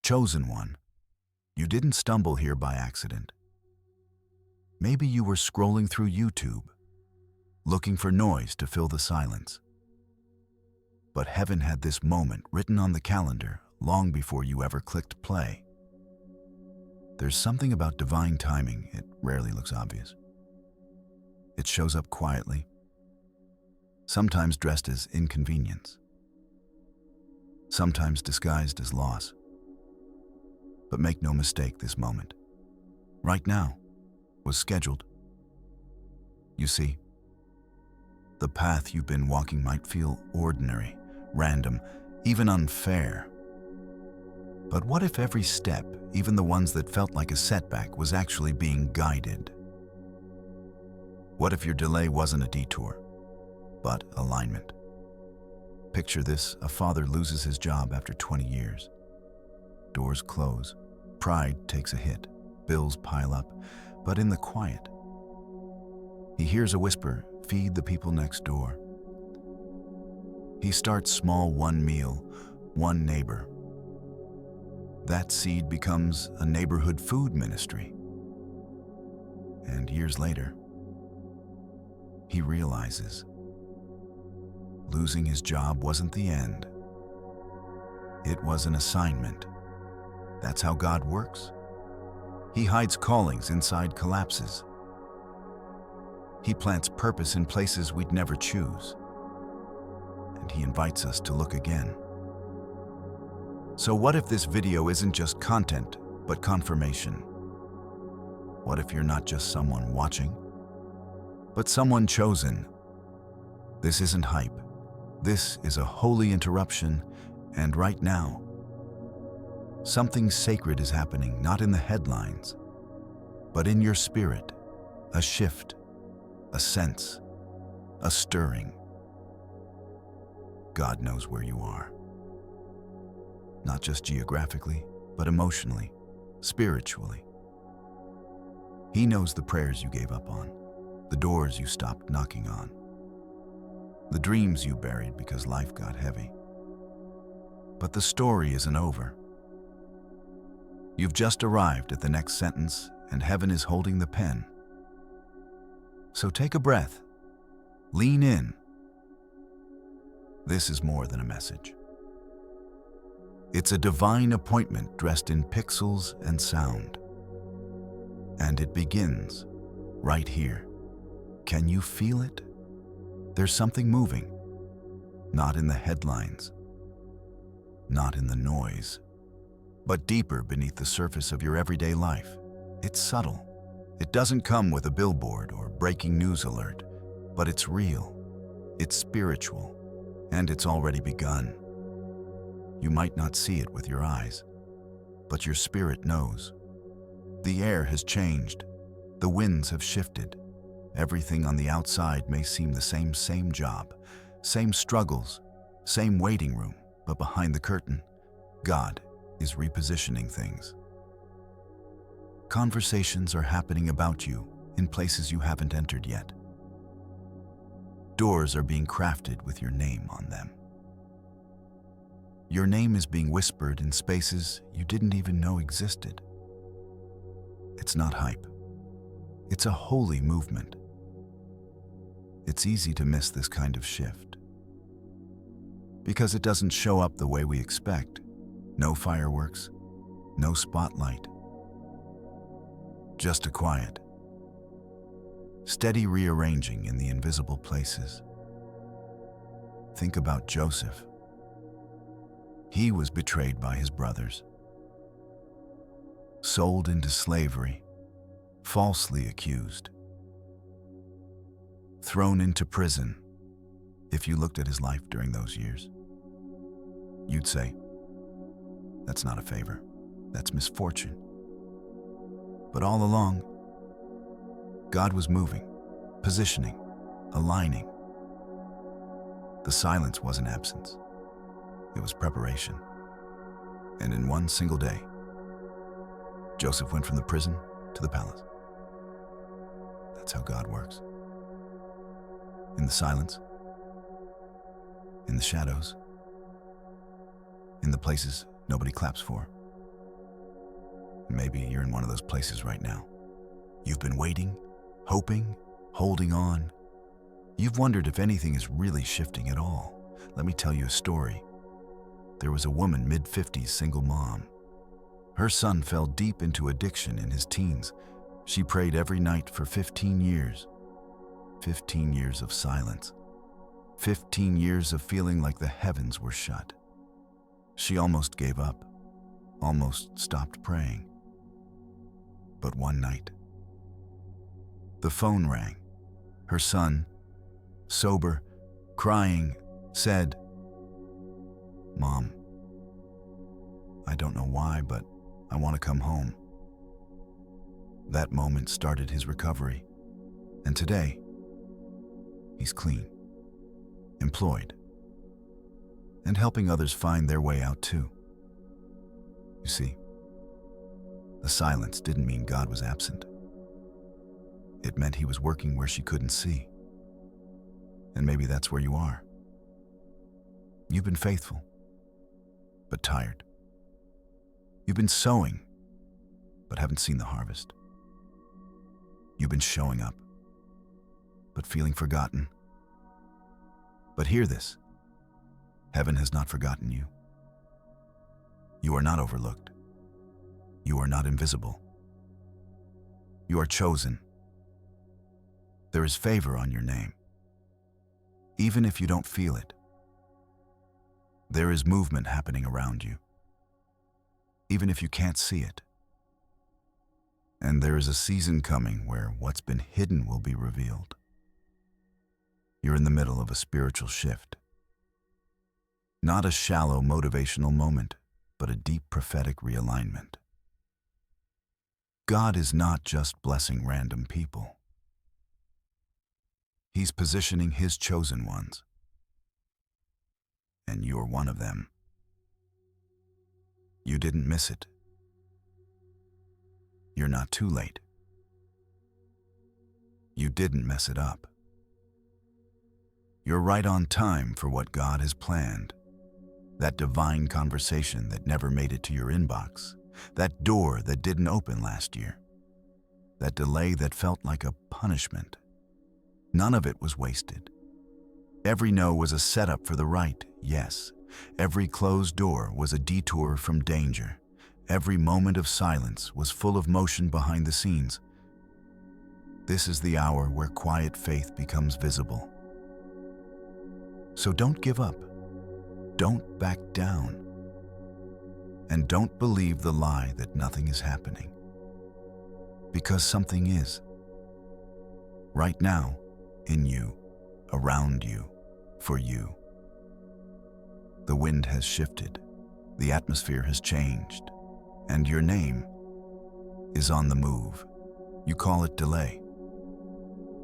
chosen one, you didn't stumble here by accident. Maybe you were scrolling through YouTube, looking for noise to fill the silence. But heaven had this moment written on the calendar long before you ever clicked play. There's something about divine timing, it rarely looks obvious. It shows up quietly, sometimes dressed as inconvenience, sometimes disguised as loss. But make no mistake, this moment, right now, was scheduled. You see, the path you've been walking might feel ordinary, random, even unfair. But what if every step, even the ones that felt like a setback, was actually being guided? What if your delay wasn't a detour, but alignment? Picture this: a father loses his job after 20 years. Doors close, pride takes a hit, bills pile up, but in the quiet, he hears a whisper, "Feed the people next door." He starts small, one meal, one neighbor. That seed becomes a neighborhood food ministry. And years later, he realizes losing his job wasn't the end. It was an assignment. That's how God works. He hides callings inside collapses. He plants purpose in places we'd never choose. And he invites us to look again. So what if this video isn't just content, but confirmation? What if you're not just someone watching, but someone chosen? This isn't hype. This is a holy interruption, and right now, something sacred is happening, not in the headlines, but in your spirit. A shift, a sense, a stirring. God knows where you are. Not just geographically, but emotionally, spiritually. He knows the prayers you gave up on, the doors you stopped knocking on, the dreams you buried because life got heavy. But the story isn't over. You've just arrived at the next sentence, and heaven is holding the pen. So take a breath. Lean in. This is more than a message. It's a divine appointment dressed in pixels and sound. And it begins right here. Can you feel it? There's something moving. Not in the headlines, not in the noise, but deeper beneath the surface of your everyday life. It's subtle. It doesn't come with a billboard or breaking news alert, but it's real, it's spiritual, and it's already begun. You might not see it with your eyes, but your spirit knows. The air has changed, the winds have shifted. Everything on the outside may seem the same job, same struggles, same waiting room, but behind the curtain, God is repositioning things. Conversations are happening about you in places you haven't entered yet. Doors are being crafted with your name on them. Your name is being whispered in spaces you didn't even know existed. It's not hype. It's a holy movement. It's easy to miss this kind of shift because it doesn't show up the way we expect. No fireworks, no spotlight. Just a quiet, steady rearranging in the invisible places. Think about Joseph. He was betrayed by his brothers, sold into slavery, falsely accused, thrown into prison. If you looked at his life during those years, you'd say, that's not a favor, that's misfortune. But all along, God was moving, positioning, aligning. The silence wasn't absence. It was preparation. And in one single day, Joseph went from the prison to the palace. That's how God works. In the silence, in the shadows, in the places nobody claps for. Maybe you're in one of those places right now. You've been waiting, hoping, holding on. You've wondered if anything is really shifting at all. Let me tell you a story. There was a woman, mid-50s, single mom. Her son fell deep into addiction in his teens. She prayed every night for 15 years. 15 years of silence. 15 years of feeling like the heavens were shut. She almost gave up, almost stopped praying. But one night, the phone rang. Her son, sober, crying, said, "Mom, I don't know why, but I want to come home." That moment started his recovery, and today, he's clean, employed, and helping others find their way out too. You see, the silence didn't mean God was absent. It meant he was working where she couldn't see. And maybe that's where you are. You've been faithful, but tired. You've been sowing, but haven't seen the harvest. You've been showing up, but feeling forgotten. But hear this, heaven has not forgotten you. You are not overlooked. You are not invisible. You are chosen. There is favor on your name, even if you don't feel it. There is movement happening around you, even if you can't see it. And there is a season coming where what's been hidden will be revealed. You're in the middle of a spiritual shift. Not a shallow motivational moment, but a deep prophetic realignment. God is not just blessing random people. He's positioning his chosen ones. And you're one of them. You didn't miss it. You're not too late. You didn't mess it up. You're right on time for what God has planned. That divine conversation that never made it to your inbox. That door that didn't open last year. That delay that felt like a punishment. None of it was wasted. Every no was a setup for the right yes. Every closed door was a detour from danger. Every moment of silence was full of motion behind the scenes. This is the hour where quiet faith becomes visible. So don't give up. Don't back down. And don't believe the lie that nothing is happening. Because something is. Right now, in you, around you, for you. The wind has shifted, the atmosphere has changed, and your name is on the move. You call it delay,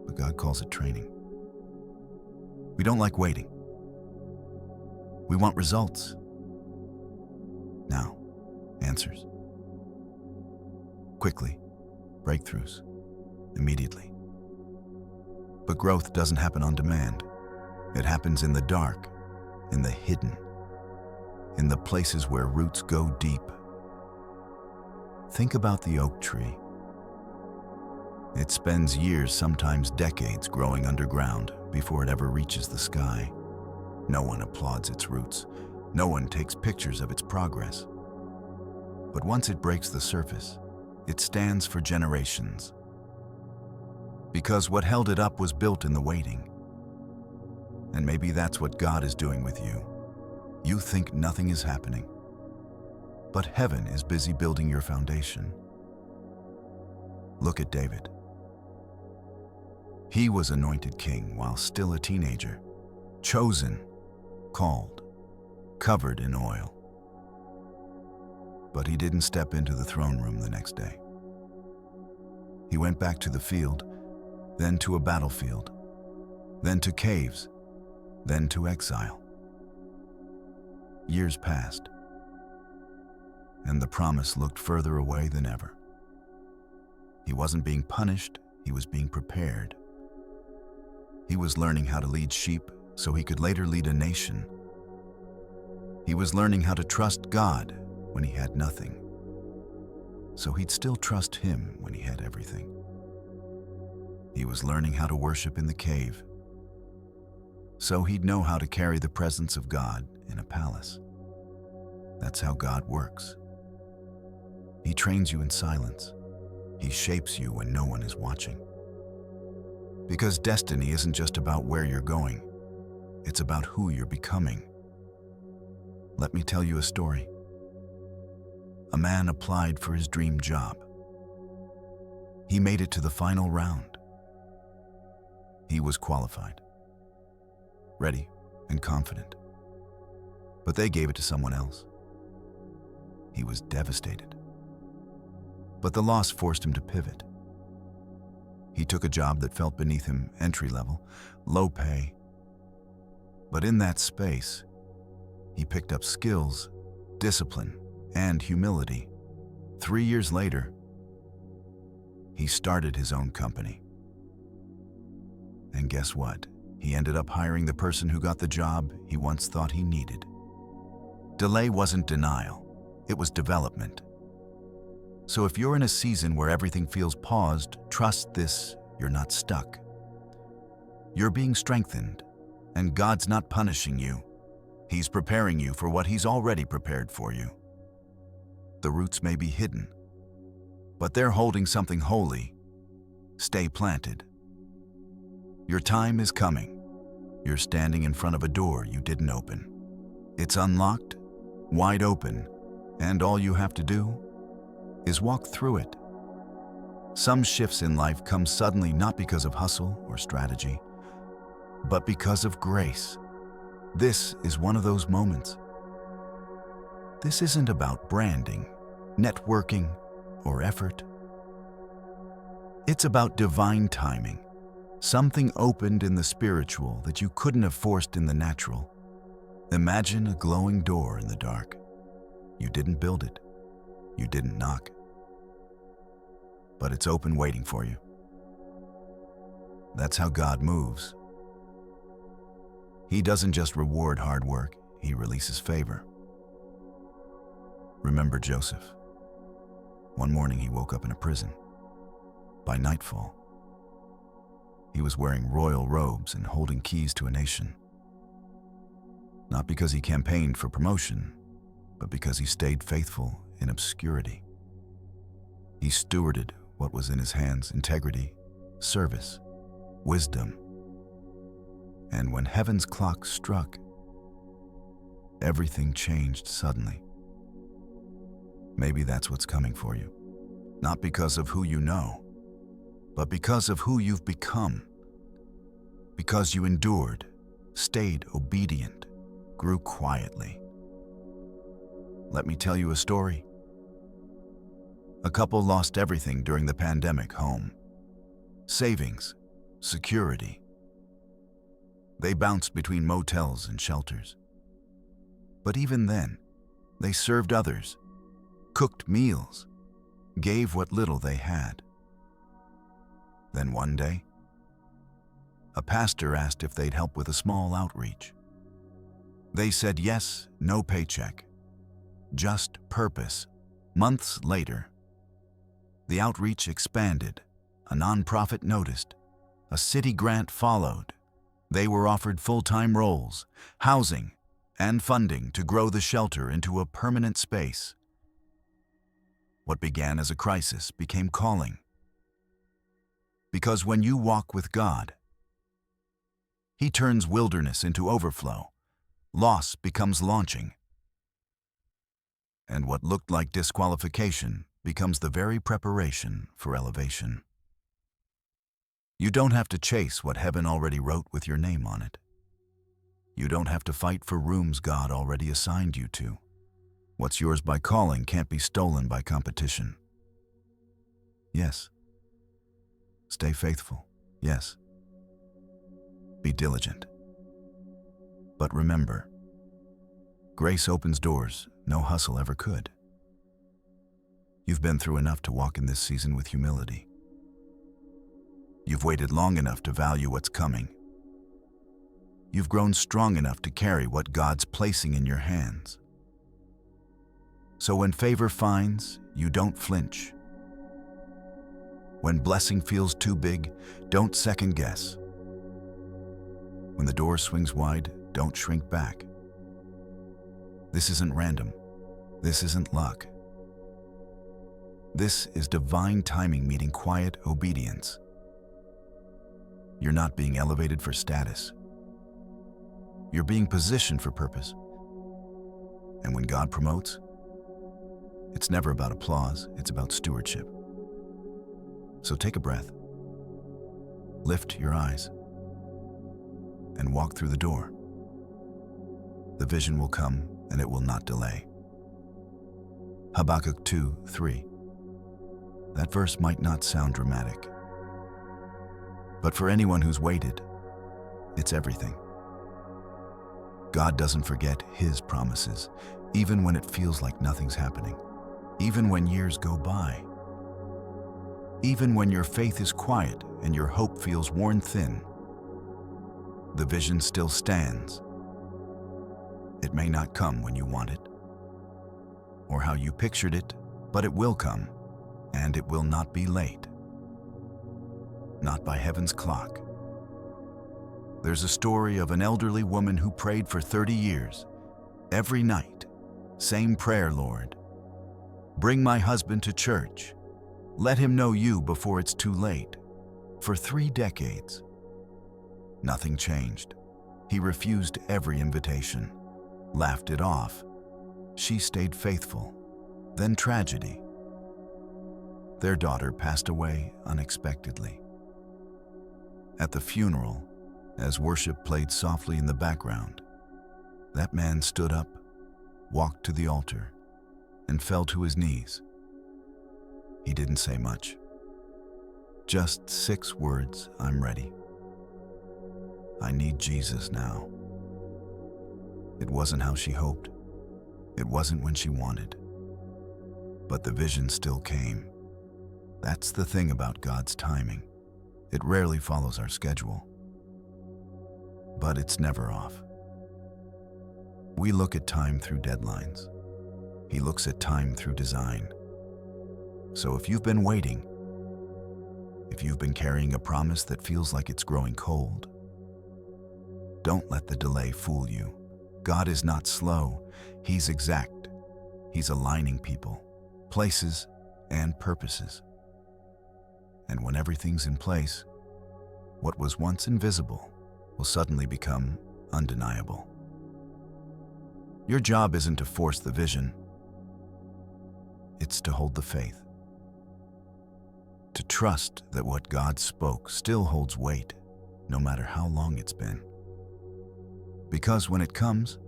but God calls it training. We don't like waiting. We want results. Now, answers. Quickly, breakthroughs, immediately. But growth doesn't happen on demand. It happens in the dark, in the hidden, in the places where roots go deep. Think about the oak tree. It spends years, sometimes decades, growing underground before it ever reaches the sky. No one applauds its roots. No one takes pictures of its progress. But once it breaks the surface, it stands for generations. Because what held it up was built in the waiting. And maybe that's what God is doing with you. You think nothing is happening, but heaven is busy building your foundation. Look at David. He was anointed king while still a teenager, chosen, called, covered in oil. But he didn't step into the throne room the next day. He went back to the field, then to a battlefield, then to caves, then to exile. Years passed, and the promise looked further away than ever. He wasn't being punished, he was being prepared. He was learning how to lead sheep so he could later lead a nation. He was learning how to trust God when he had nothing. so he'd still trust him when he had everything. He was learning how to worship in the cave, so he'd know how to carry the presence of God in a palace. That's how God works. He trains you in silence. He shapes you when no one is watching. Because destiny isn't just about where you're going, it's about who you're becoming. Let me tell you a story. A man applied for his dream job. He made it to the final round. He was qualified, ready, and confident. But they gave it to someone else. He was devastated. But the loss forced him to pivot. He took a job that felt beneath him, entry level, low pay. But in that space, he picked up skills, discipline, and humility. 3 years later, he started his own company. And guess what? He ended up hiring the person who got the job he once thought he needed. Delay wasn't denial, it was development. So if you're in a season where everything feels paused, trust this, you're not stuck. You're being strengthened, and God's not punishing you. He's preparing you for what He's already prepared for you. The roots may be hidden, but they're holding something holy. Stay planted. Your time is coming. You're standing in front of a door you didn't open. It's unlocked, wide open, and all you have to do is walk through it. Some shifts in life come suddenly not because of hustle or strategy, but because of grace. This is one of those moments. This isn't about branding, networking, or effort. It's about divine timing. Something opened in the spiritual that you couldn't have forced in the natural. Imagine a glowing door in the dark. You didn't build it. You didn't knock. But it's open waiting for you. That's how God moves. He doesn't just reward hard work, He releases favor. Remember Joseph. One morning he woke up in a prison. By nightfall, he was wearing royal robes and holding keys to a nation. Not because he campaigned for promotion, but because he stayed faithful in obscurity. He stewarded what was in his hands: integrity, service, wisdom. And when heaven's clock struck, everything changed suddenly. Maybe that's what's coming for you. Not because of who you know, but because of who you've become. Because you endured, stayed obedient, grew quietly. Let me tell you a story. A couple lost everything during the pandemic home. Savings, security. They bounced between motels and shelters. But even then, they served others, cooked meals, gave what little they had. Then one day, a pastor asked if they'd help with a small outreach. They said yes, no paycheck, just purpose. Months later, the outreach expanded. A nonprofit noticed. A city grant followed. They were offered full-time roles, housing, and funding to grow the shelter into a permanent space. What began as a crisis became calling. Because when you walk with God, He turns wilderness into overflow. Loss becomes launching. And what looked like disqualification becomes the very preparation for elevation. You don't have to chase what heaven already wrote with your name on it. You don't have to fight for rooms God already assigned you to. What's yours by calling can't be stolen by competition. Yes. Stay faithful. Yes. Be diligent. But remember, grace opens doors no hustle ever could. You've been through enough to walk in this season with humility. You've waited long enough to value what's coming. You've grown strong enough to carry what God's placing in your hands. So when favor finds, you don't flinch. When blessing feels too big, don't second guess. When the door swings wide, don't shrink back. This isn't random. This isn't luck. This is divine timing meeting quiet obedience. You're not being elevated for status. You're being positioned for purpose. And when God promotes, it's never about applause, it's about stewardship. So take a breath, lift your eyes, and walk through the door. The vision will come and it will not delay. Habakkuk 2:3. That verse might not sound dramatic, but for anyone who's waited, it's everything. God doesn't forget His promises, even when it feels like nothing's happening, even when years go by, even when your faith is quiet and your hope feels worn thin. The vision still stands. It may not come when you want it, or how you pictured it, but it will come, and it will not be late. Not by heaven's clock. There's a story of an elderly woman who prayed for 30 years, every night. Same prayer, Lord. Bring my husband to church. Let him know you before it's too late. For 3 decades. Nothing changed. He refused every invitation, laughed it off. She stayed faithful. Then tragedy. Their daughter passed away unexpectedly. At the funeral, as worship played softly in the background, that man stood up, walked to the altar, and fell to his knees. He didn't say much. Just 6 words, I'm ready. I need Jesus now. It wasn't how she hoped. It wasn't when she wanted. But the vision still came. That's the thing about God's timing. It rarely follows our schedule. But it's never off. We look at time through deadlines. He looks at time through design. So if you've been waiting, if you've been carrying a promise that feels like it's growing cold, don't let the delay fool you. God is not slow. He's exact. He's aligning people, places, and purposes. And when everything's in place, what was once invisible will suddenly become undeniable. Your job isn't to force the vision. It's to hold the faith. To trust that what God spoke still holds weight, no matter how long it's been. Because when it comes,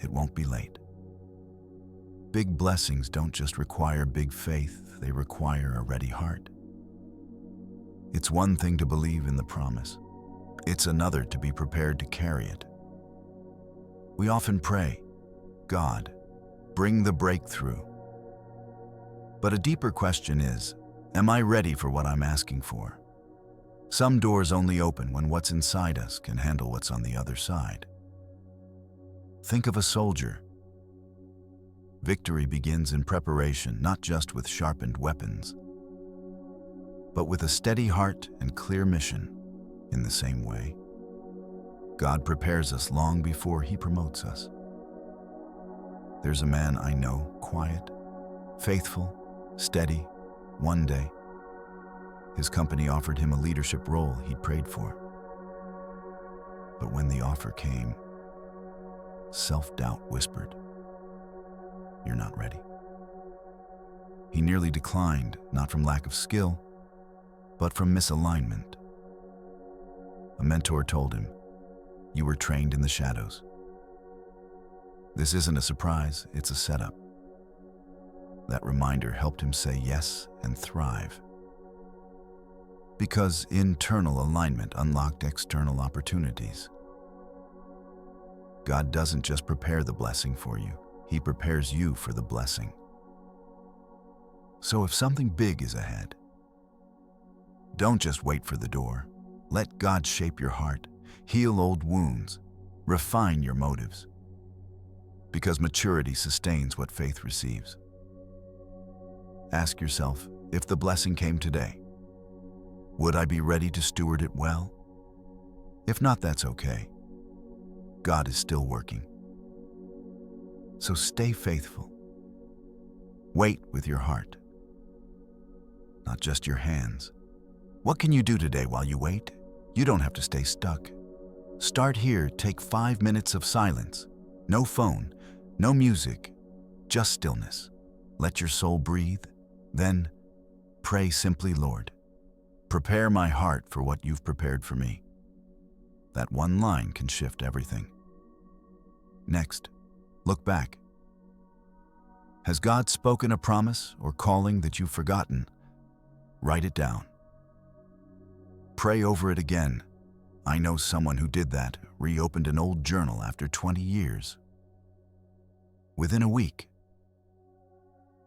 it won't be late. Big blessings don't just require big faith, they require a ready heart. It's one thing to believe in the promise. It's another to be prepared to carry it. We often pray, God, bring the breakthrough. But a deeper question is, am I ready for what I'm asking for? Some doors only open when what's inside us can handle what's on the other side. Think of a soldier. Victory begins in preparation, not just with sharpened weapons, but with a steady heart and clear mission. In the same way, God prepares us long before He promotes us. There's a man I know, quiet, faithful, steady. One day, his company offered him a leadership role he'd prayed for. But when the offer came, self-doubt whispered, "You're not ready." He nearly declined, not from lack of skill, but from misalignment. A mentor told him, "You were trained in the shadows. This isn't a surprise, it's a setup." That reminder helped him say yes and thrive. Because internal alignment unlocked external opportunities. God doesn't just prepare the blessing for you, He prepares you for the blessing. So if something big is ahead, don't just wait for the door. Let God shape your heart, heal old wounds, refine your motives. because maturity sustains what faith receives. Ask yourself, if the blessing came today, would I be ready to steward it well? If not, that's okay. God is still working. So stay faithful. Wait with your heart, not just your hands. What can you do today while you wait? You don't have to stay stuck. Start here. Take 5 minutes of silence. No phone, no music, just stillness. Let your soul breathe. Then pray simply, Lord, prepare my heart for what you've prepared for me. That one line can shift everything. Next, look back. Has God spoken a promise or calling that you've forgotten? Write it down. Pray over it again. I know someone who did that, reopened an old journal after 20 years. Within a week,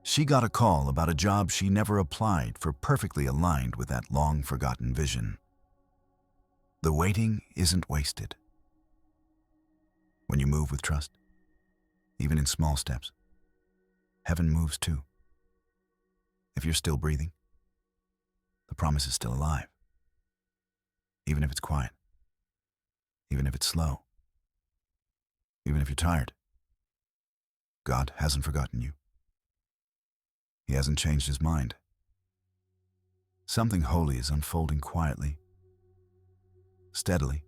she got a call about a job she never applied for, perfectly aligned with that long-forgotten vision. The waiting isn't wasted. When you move with trust, even in small steps, heaven moves too. If you're still breathing, the promise is still alive. Even if it's quiet, even if it's slow, even if you're tired, God hasn't forgotten you. He hasn't changed his mind. Something holy is unfolding quietly, steadily,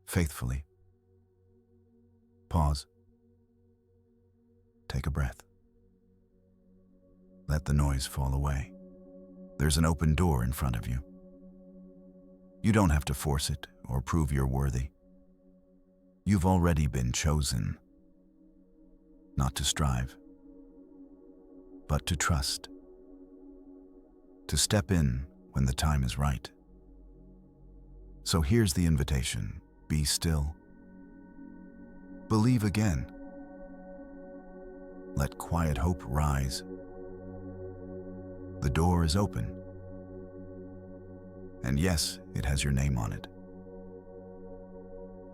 faithfully. Pause. Take a breath. Let the noise fall away. There's an open door in front of you. You don't have to force it or prove you're worthy. You've already been chosen, not to strive, but to trust, to step in when the time is right. So here's the invitation: be still. Believe again. Let quiet hope rise. The door is open. And yes, it has your name on it.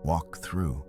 Walk through.